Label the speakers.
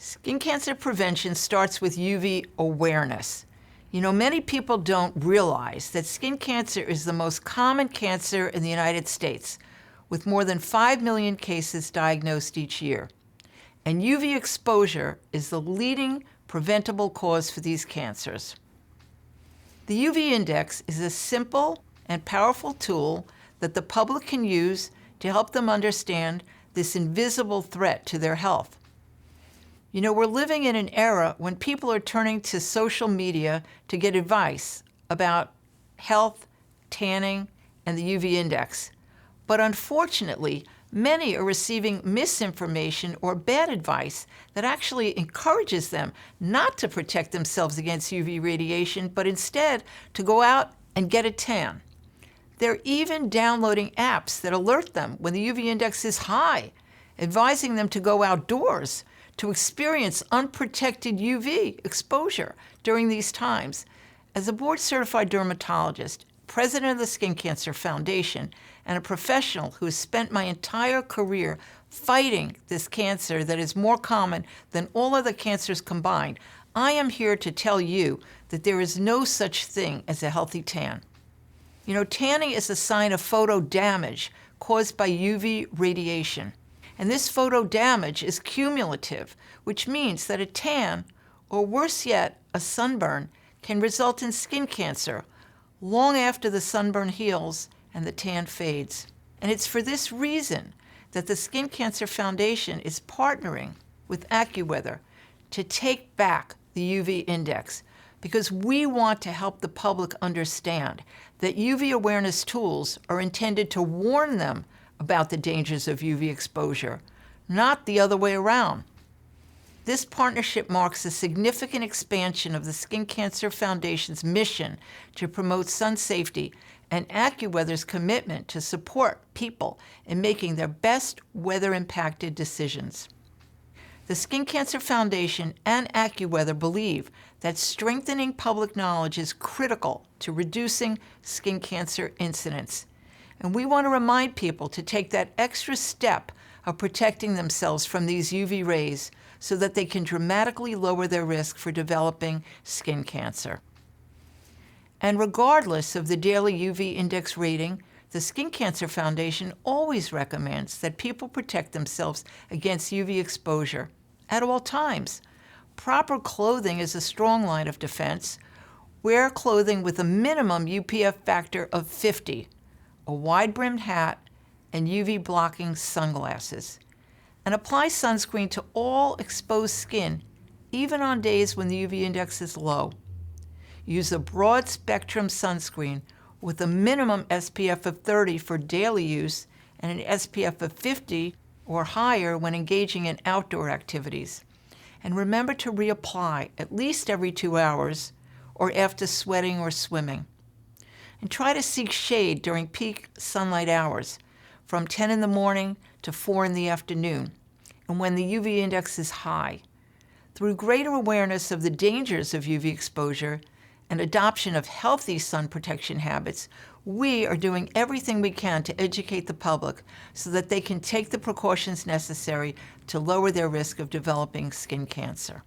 Speaker 1: Skin cancer prevention starts with UV awareness. Many people don't realize that skin cancer is the most common cancer in the United States, with more than 5 million cases diagnosed each year. And UV exposure is the leading preventable cause for these cancers. The UV index is a simple and powerful tool that the public can use to help them understand this invisible threat to their health. We're living in an era when people are turning to social media to get advice about health, tanning, and the UV index. But unfortunately, many are receiving misinformation or bad advice that actually encourages them not to protect themselves against UV radiation, but instead to go out and get a tan. They're even downloading apps that alert them when the UV index is high, advising them to go outdoors to experience unprotected UV exposure during these times. As a board-certified dermatologist, president of the Skin Cancer Foundation, and a professional who has spent my entire career fighting this cancer that is more common than all other cancers combined, I am here to tell you that there is no such thing as a healthy tan. Tanning is a sign of photo damage caused by UV radiation. And this photo damage is cumulative, which means that a tan, or worse yet, a sunburn, can result in skin cancer long after the sunburn heals and the tan fades. And it's for this reason that the Skin Cancer Foundation is partnering with AccuWeather to take back the UV index, because we want to help the public understand that UV awareness tools are intended to warn them about the dangers of UV exposure, not the other way around. This partnership marks a significant expansion of the Skin Cancer Foundation's mission to promote sun safety and AccuWeather's commitment to support people in making their best weather-impacted decisions. The Skin Cancer Foundation and AccuWeather believe that strengthening public knowledge is critical to reducing skin cancer incidence. And we want to remind people to take that extra step of protecting themselves from these UV rays so that they can dramatically lower their risk for developing skin cancer. And regardless of the daily UV index rating, the Skin Cancer Foundation always recommends that people protect themselves against UV exposure at all times. Proper clothing is a strong line of defense. Wear clothing with a minimum UPF factor of 50. A wide-brimmed hat, and UV-blocking sunglasses. And apply sunscreen to all exposed skin, even on days when the UV index is low. Use a broad-spectrum sunscreen with a minimum SPF of 30 for daily use and an SPF of 50 or higher when engaging in outdoor activities. And remember to reapply at least every 2 hours or after sweating or swimming. And try to seek shade during peak sunlight hours, from 10 in the morning to 4 in the afternoon, and when the UV index is high. Through greater awareness of the dangers of UV exposure and adoption of healthy sun protection habits, we are doing everything we can to educate the public so that they can take the precautions necessary to lower their risk of developing skin cancer.